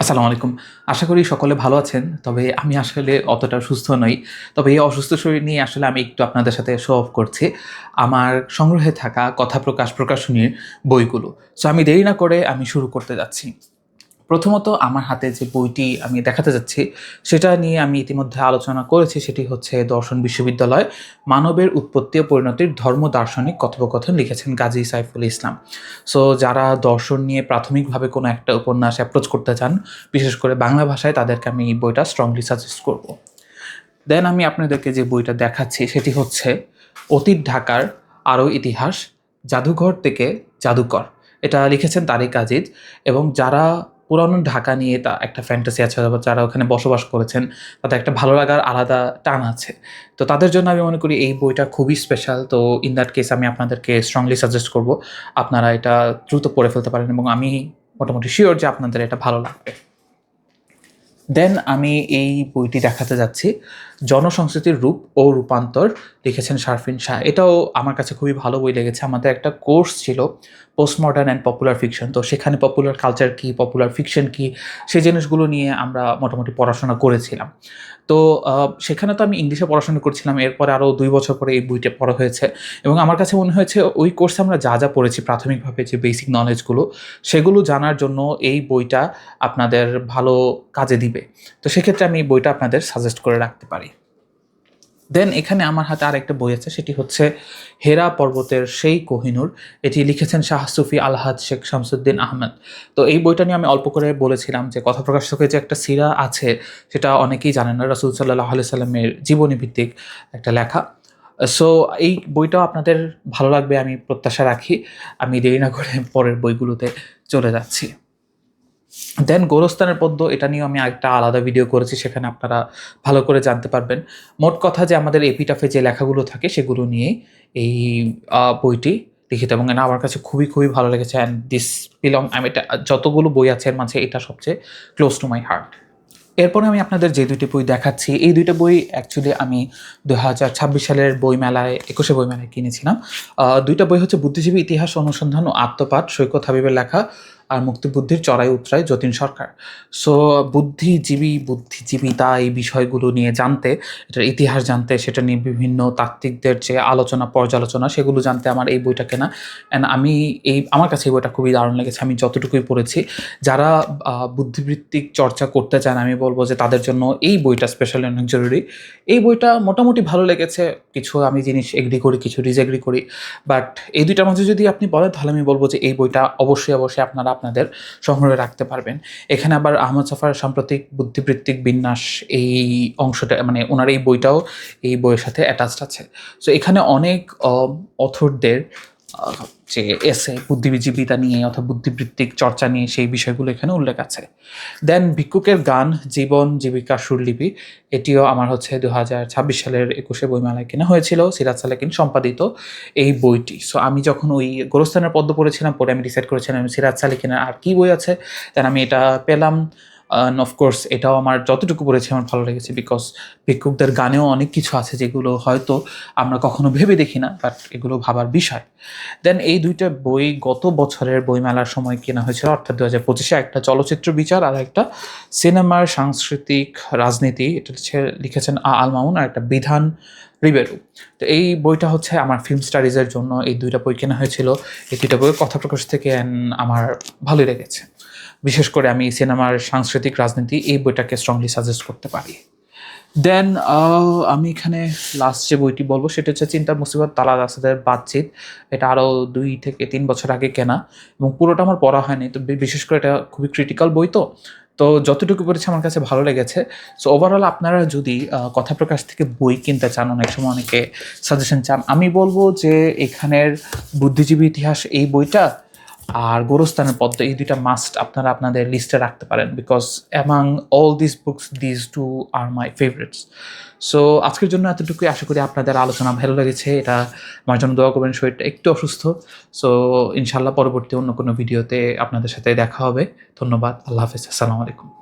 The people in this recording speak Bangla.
আসসালামু আলাইকুম। আশা করি সকলে ভালো আছেন। তবে আমি আসলে অতটা সুস্থ নই। তবে এই অসুস্থ শরীর নিয়ে আসলে আমি একটু আপনাদের সাথে শো অফ করছি। আমার সংগ্রহে থাকা কথা প্রকাশ প্রকাশনীর বইগুলো। সো আমি দেরি না করে আমি শুরু করতে যাচ্ছি। প্রথমত আমার হাতে যে বইটি আমি দেখাতে যাচ্ছি, সেটা নিয়ে আমি ইতিমধ্যে আলোচনা করেছি। সেটি হচ্ছে দর্শন বিশ্ববিদ্যালয়, মানবের উৎপত্তি ও পরিণতির ধর্ম দার্শনিক কথোপকথন, লিখেছেন গাজী সাইফুল ইসলাম। সো যারা দর্শন নিয়ে প্রাথমিকভাবে কোনো একটা উপন্যাস অ্যাপ্রোচ করতে চান, বিশেষ করে বাংলা ভাষায়, তাদেরকে আমি এই বইটা স্ট্রংলি সাজেস্ট করব। দেন আমি আপনাদেরকে যে বইটা দেখাচ্ছি সেটি হচ্ছে অতীত ঢাকার আরও ইতিহাস, জাদুঘর থেকে জাদুকর। এটা লিখেছেন তারিক আজিজ। এবং যারা পুরানো ঢাকা নিয়ে তা একটা ফ্যান্টাসি আছে, বা যারা ওখানে বসবাস করেছেন, তাদের একটা ভালো লাগার আলাদা টান আছে। তো তাদের জন্য আমি মনে করি এই বইটা খুবই স্পেশাল। তো ইন দ্যাট কেস আমি আপনাদেরকে স্ট্রংলি সাজেস্ট করব আপনারা এটা দ্রুত পড়ে ফেলতে পারেন, এবং আমি মোটামুটি শিওর যে আপনাদের এটা ভালো লাগবে। দেন আমি এই বইটি দেখাতে যাচ্ছি, জনসংস্কৃতির রূপ ও রূপান্তর, লিখেছেন শারফিন শাহ। এটাও আমার কাছে খুবই ভালো বই লেগেছে। আমাদের একটা কোর্স ছিল post modern and popular fiction. তো সেখানে পপুলার কালচার কী, পপুলার ফিকশন কী, সেই জিনিসগুলো নিয়ে আমরা মোটামুটি পড়াশোনা করেছিলাম। তো সেখানে তো আমি ইংলিশে পড়াশোনা করছিলাম। এরপরে আরও ২ বছর পরে এই বইটা পড়া হয়েছে, এবং আমার কাছে মনে হয়েছে ওই কোর্সে আমরা যা যা পড়েছি প্রাথমিকভাবে, যে বেসিক নলেজগুলো, সেগুলো জানার জন্য এই বইটা আপনাদের ভালো কাজে দিবে। তো সেক্ষেত্রে আমি এই বইটা আপনাদের সাজেস্ট করে রাখতে পারি। দেন এখানে আমার হাতে আরেকটা বই আছে, সেটি হচ্ছে হেরা পর্বতের সেই কোহিনূর। এটি লিখেছেন শাহ সুফি আলহাজ শেখ শামসুদ্দিন আহমেদ। তো এই বইটা নিয়ে আমি অল্প করে বলেছিলাম যে কথা প্রকাশকের যে একটা সিরা আছে, সেটা অনেকেই জানেন না। রাসূল সাল্লাল্লাহু আলাইহি সাল্লামের জীবনী ভিত্তিক একটা লেখা। সো এই বইটাও আপনাদের ভালো লাগবে আমি প্রত্যাশা রাখি। আমি দেরি না করে পরের বইগুলোতে চলে যাচ্ছি। দেন গোরস্তানের পদ্য, এটা নিয়েও আমি আরেকটা আলাদা ভিডিও করেছি, সেখানে আপনারা ভালো করে জানতে পারবেন। মোট কথা যে আমাদের এপিটাফে যে লেখাগুলো থাকে সেগুলো নিয়ে এই বইটি লিখিত, এবং এটা আমার কাছে খুবই খুবই ভালো লেগেছে। অ্যান্ড দিস বিলং, আমি এটা যতগুলো বই আছে এর মাঝে এটা সবচেয়ে ক্লোজ টু মাই হার্ট। এরপরে আমি আপনাদের যে ২টি বই দেখাচ্ছি, এই ২টা বই অ্যাকচুয়ালি আমি ২০২৬ সালের বইমেলায়, ২১শে বইমেলায় কিনেছিলাম। ২টা বই হচ্ছে বুদ্ধিজীবী ইতিহাস অনুসন্ধান ও আত্মপাঠ, সৈকত হাবিবের লেখা, আর মুক্তিবুদ্ধির চড়াই উতরাই, যতীন সরকার। সো বুদ্ধিজীবিতা, এই বিষয়গুলো নিয়ে জানতে, এটার ইতিহাস জানতে, সেটা নিয়ে বিভিন্ন তাত্ত্বিকদের যে আলোচনা পর্যালোচনা, সেগুলো জানতে আমার এই বইটা কেনা। অ্যান্ড আমার কাছে এই বইটা খুবই দারুণ লেগেছে। আমি যতটুকুই পড়েছি, যারা বুদ্ধিবৃত্তিক চর্চা করতে চান, আমি বলব যে তাদের জন্য এই বইটা স্পেশালি অনেক জরুরি। এই বইটা মোটামুটি ভালো লেগেছে। কিছু আমি জিনিস এগ্রি করি, কিছু ডিসএগ্রি করি। বাট এই ২টার মাঝে যদি আপনি বলেন, তাহলে আমি বলব যে এই বইটা অবশ্যই আপনারা আপনাদের সংগ্রহে রাখতে পারবেন। এখানে আবার আহমদ ছফার সাম্প্রতিক বুদ্ধিবৃত্তিক বিন্যাস, এই অংশটা, মানে ওনার এই বইটাও এই বইয়ের সাথে অ্যাটাচড আছে। সো এখানে অনেক অথরদের যে এসে বুদ্ধিজীবিতা নিয়ে অথবা বুদ্ধিবৃত্তিক চর্চা নিয়ে, সেই বিষয়গুলো এখানে উল্লেখ আছে। দেন ভিক্ষুকের গান, জীবন জীবিকা সুরলিপি, এটিও আমার হচ্ছে ২০২৬ সালের ২১শে বইমেলায় কেনা হয়েছিল, সিরাজ সালেকিন সম্পাদিত এই বইটি। সো আমি যখন ওই গোরস্তানের পদ্ম পড়েছিলাম, পরে আমি ডিসাইড করেছিলাম সিরাজ সালেকিনের আর কী বই আছে। দেন আমি এটা পেলাম। অফকোর্স এটাও আমার যতটুকু পড়েছি আমার ভালো লেগেছে, বিকজ ভিক্ষুকদের গানেও অনেক কিছু আছে যেগুলো হয়তো আমরা কখনো ভেবে দেখি না, বাট এগুলো ভাবার বিষয়। দেন এই ২টা বই গত বছরের বইমেলার সময় কেনা হয়েছিল, অর্থাৎ ২০২৫-এ। একটা চলচ্চিত্র বিচার আর একটা সিনেমার সাংস্কৃতিক রাজনীতি, এটা হচ্ছে লিখেছেন আল মামুন, আর একটা বিধান রিবেরু। তো এই বইটা হচ্ছে আমার ফিল্ম স্টাডিজের জন্য এই ২টা বই কেনা হয়েছিল। এই ২টা বইয়ের কথা প্রকাশ থেকে আমার ভালোই লেগেছে। বিশেষ করে আমি সিনেমার সাংস্কৃতিক রাজনীতি, এই বইটাকে স্ট্রংলি সাজেস্ট করতে পারি। দেন আমি এখানে লাস্ট যে বইটি বলবো, সেটা হচ্ছে চিন্তার মুসিবত, তালাত আসাদের বাতচিত। এটা আরও ২ থেকে ৩ বছর আগে কেনা, এবং পুরোটা আমার পড়া হয়নি। তো বিশেষ করে এটা খুবই ক্রিটিক্যাল বই, তো যতটুকু পড়েছি আমার কাছে ভালো লেগেছে। সো ওভারঅল আপনারা যদি কথা প্রকাশ থেকে বই কিনতে চান, অনেক সময় অনেকে সাজেশন চান, আমি বলবো যে এখানের বুদ্ধিজীবী ইতিহাস এই বইটা আর গোরস্তানের পদ্ম, এই ২টা মাস্ট আপনারা আপনাদের লিস্টে রাখতে পারেন, because among all this books, this two are my favourites. So আজকের জন্য এতটুকুই। আশা করি আপনাদের আলোচনা ভালো লেগেছে। এটা আমার জন্য দোয়া করবেন। শরীরটা একটু অসুস্থ। সো ইনশাল্লাহ পরবর্তী অন্য কোনো ভিডিওতে আপনাদের সাথে দেখা হবে। ধন্যবাদ। আল্লাহ হাফেজ। আসসালামু আলাইকুম।